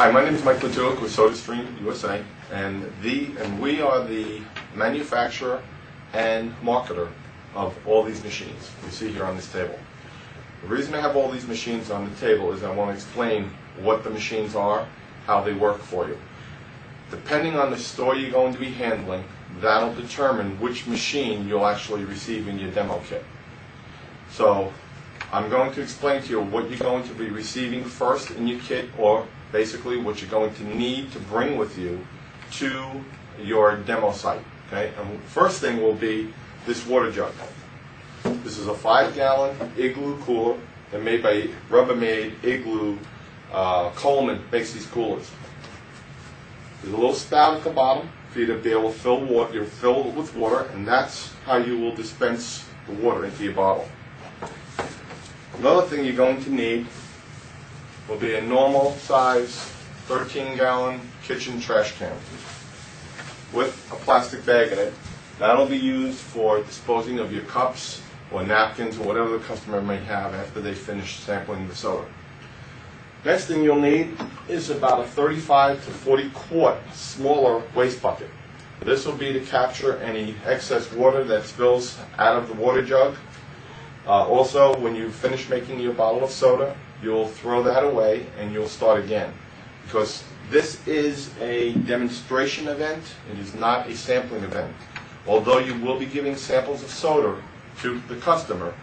Hi, my name is Mikematty with SodaStream USA, and we are the manufacturer and marketer of all these machines you see here on this table. The reason I have all these machines on the table is I want to explain what the machines are, how they work for you. Depending on the store you're going to be handling, that'll determine which machine you'll actually receive in your demo kit. So I'm going to explain to you what you're going to be receiving first in your kit, or basically what you're going to need to bring with you to your demo site. Okay? And the first thing will be this water jug. This is a 5-gallon Igloo cooler. They're made by Rubbermaid Igloo. Coleman makes these coolers. There's a little spout at the bottom for you to be able to fill water. You're filled with water, and that's how you will dispense the water into your bottle. Another thing you're going to need will be a normal size 13-gallon kitchen trash can with a plastic bag in it. That'll be used for disposing of your cups or napkins or whatever the customer may have after they finish sampling the soda. Next thing you'll need is about a 35 to 40 quart smaller waste bucket. This will be to capture any excess water that spills out of the water jug. Also, when you finish making your bottle of soda, you'll throw that away and you'll start again. Because this is a demonstration event, it is not a sampling event. Although you will be giving samples of soda to the customer,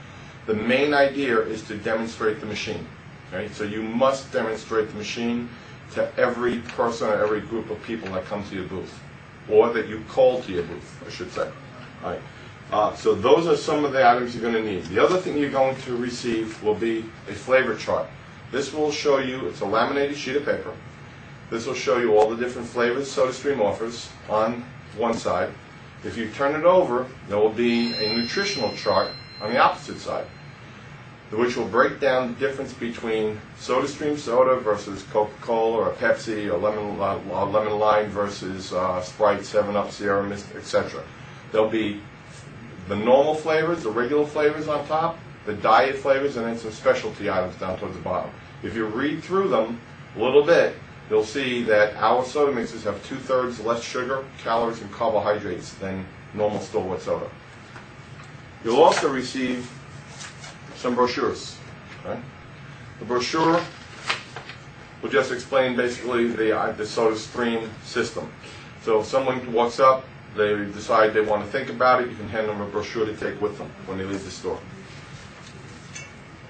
the main idea is to demonstrate the machine. Okay? So you must demonstrate the machine to every person or every group of people that come to your booth, or that you call to your booth, I should say. All right. So those are some of the items you're going to need. The other thing you're going to receive will be a flavor chart. This will show you, it's a laminated sheet of paper. This will show you all the different flavors SodaStream offers on one side. If you turn it over, there will be a nutritional chart on the opposite side, which will break down the difference between SodaStream soda versus Coca-Cola or Pepsi, or lemon lime versus Sprite, 7-Up, Sierra Mist, etc. There'll be the normal flavors, the regular flavors on top, the diet flavors, and then some specialty items down towards the bottom. If you read through them a little bit, you'll see that our soda mixes have 2/3 less sugar, calories, and carbohydrates than normal store-bought soda. You'll also receive some brochures. Okay? The brochure will just explain basically the SodaStream system. So if someone walks up, they decide they want to think about it, you can hand them a brochure to take with them when they leave the store.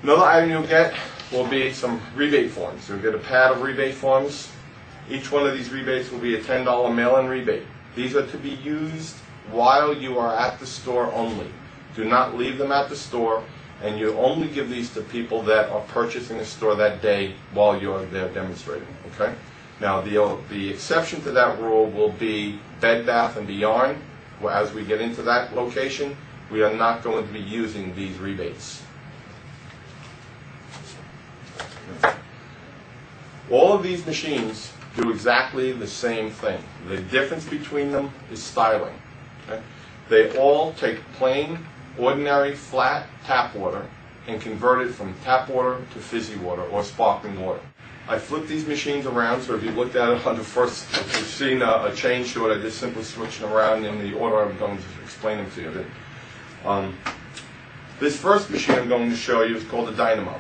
Another item you'll get will be some rebate forms. You'll get a pad of rebate forms. Each one of these rebates will be a $10 mail-in rebate. These are to be used while you are at the store only. Do not leave them at the store, and you only give these to people that are purchasing a store that day while you're there demonstrating. Okay? Now, the exception to that rule will be Bed Bath & Beyond. As we get into that location, we are not going to be using these rebates. All of these machines do exactly the same thing. The difference between them is styling. Okay? They all take plain, ordinary, flat tap water and convert it from tap water to fizzy water or sparkling water. I flipped these machines around, so if you looked at it on the first, if you've seen a change to it, I just simply switched them around in the order I'm going to explain them to you. This first machine I'm going to show you is called the Dynamo.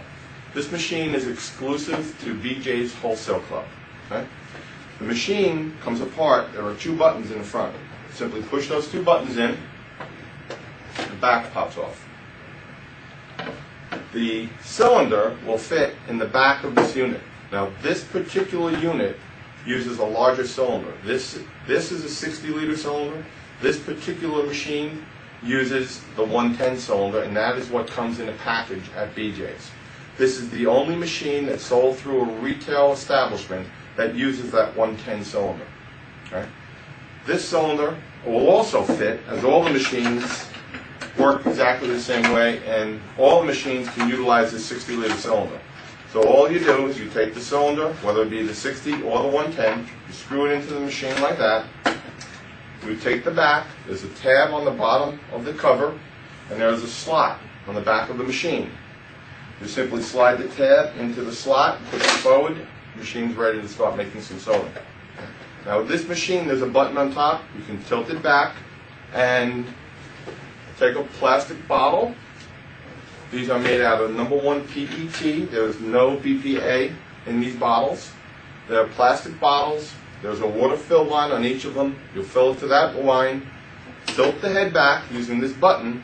This machine is exclusive to BJ's Wholesale Club. Okay? The machine comes apart. There are 2 buttons in the front. Simply push those 2 buttons in, the back pops off. The cylinder will fit in the back of this unit. Now, this particular unit uses a larger cylinder. This is a 60-liter cylinder. This particular machine uses the 110 cylinder, and that is what comes in a package at BJ's. This is the only machine that's sold through a retail establishment that uses that 110 cylinder. Okay? This cylinder will also fit, as all the machines work exactly the same way, and all the machines can utilize this 60-liter cylinder. So all you do is you take the cylinder, whether it be the 60 or the 110, you screw it into the machine like that. You take the back, there's a tab on the bottom of the cover, and there's a slot on the back of the machine. You simply slide the tab into the slot, push it forward, machine's ready to start making some soda. Now with this machine, there's a button on top. You can tilt it back and take a plastic bottle. These are made out of #1 PET. There's no BPA in these bottles. They're plastic bottles. There's a water-filled line on each of them. You'll fill it to that line, tilt the head back using this button,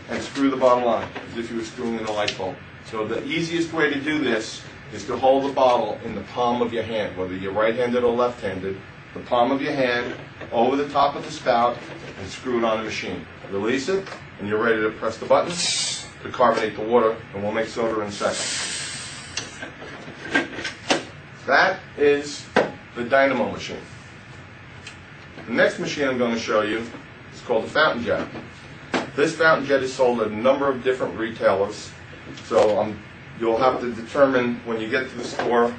and screw the bottle on as if you were screwing in a light bulb. So the easiest way to do this is to hold the bottle in the palm of your hand, whether you're right-handed or left-handed, the palm of your hand over the top of the spout and screw it on the machine. Release it, and you're ready to press the button to carbonate the water, and we'll make soda in a second. That is the dynamo machine. The next machine I'm going to show you is called the fountain jet. This fountain jet is sold at a number of different retailers, so you'll have to determine when you get to the store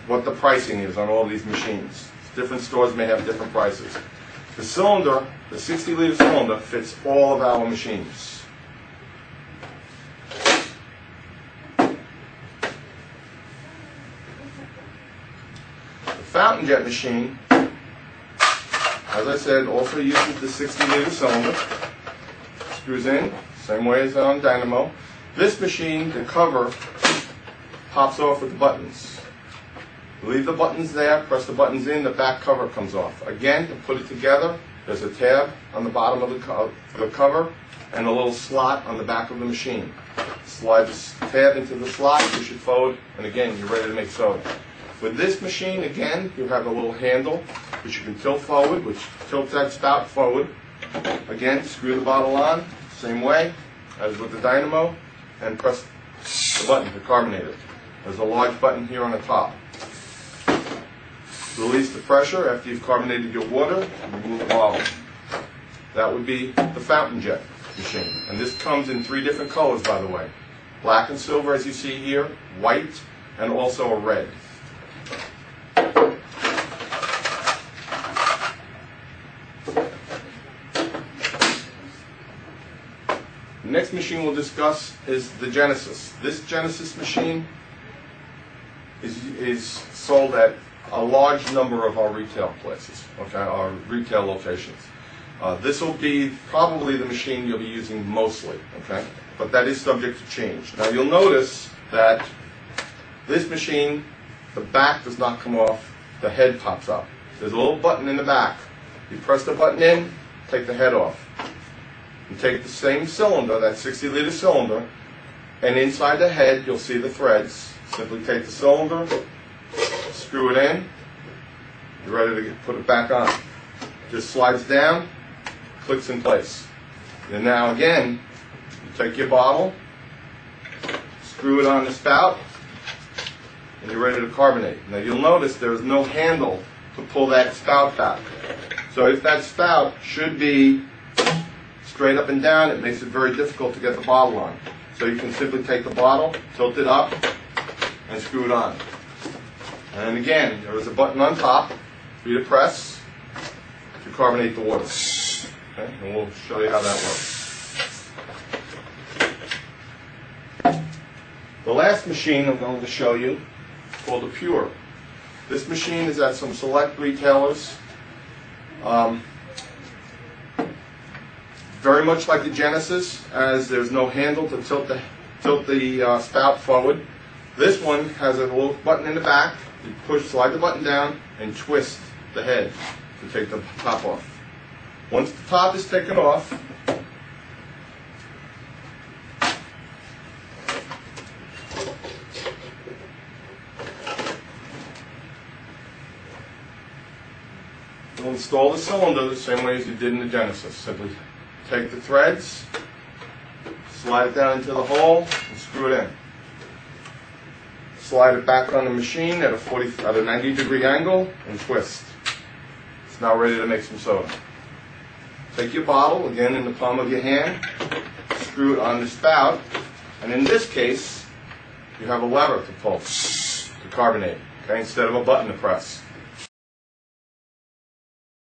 what the pricing is on all these machines. Different stores may have different prices. The cylinder, the 60-liter cylinder, fits all of our machines. The fountain jet machine, as I said, also uses the 60-liter cylinder. Screws in, same way as on dynamo. This machine, the cover, pops off with the buttons. Leave the buttons there, press the buttons in, the back cover comes off. Again, to put it together, there's a tab on the bottom of the cover and a little slot on the back of the machine. Slide the tab into the slot, push it forward, and again, you're ready to make soda. With this machine, again, you have a little handle which you can tilt forward, which tilts that spout forward. Again, screw the bottle on, same way as with the dynamo, and press the button to carbonate it. There's a large button here on the top. Release the pressure after you've carbonated your water and remove the bottle. That would be the fountain jet machine. And this comes in 3 different colors, by the way. Black and silver, as you see here, white, and also a red. The next machine we'll discuss is the Genesis. This Genesis machine is sold at a large number of our retail places, okay, our retail locations. This will be probably the machine you'll be using mostly, okay, but that is subject to change. Now you'll notice that this machine, the back does not come off, the head pops up. There's a little button in the back. You press the button in, take the head off. You take the same cylinder, that 60-liter cylinder, and inside the head you'll see the threads. Simply take the cylinder, screw it in, you're ready to put it back on. Just slides down, clicks in place. And now again, you take your bottle, screw it on the spout, and you're ready to carbonate. Now you'll notice there's no handle to pull that spout back. So if that spout should be straight up and down, it makes it very difficult to get the bottle on. So you can simply take the bottle, tilt it up, and screw it on. And again, there is a button on top for you to press to carbonate the water. Okay? And we'll show you how that works. The last machine I'm going to show you is called the Pure. This machine is at some select retailers. Very much like the Genesis, as there's no handle to tilt the spout forward. This one has a little button in the back. You slide the button down, and twist the head to take the top off. Once the top is taken off, you'll install the cylinder the same way as you did in the Genesis. Simply take the threads, slide it down into the hole, and screw it in. Slide it back on the machine at a 90-degree angle and twist. It's now ready to make some soda. Take your bottle, again in the palm of your hand, screw it on the spout, and in this case, you have a lever to pull to carbonate, okay, instead of a button to press.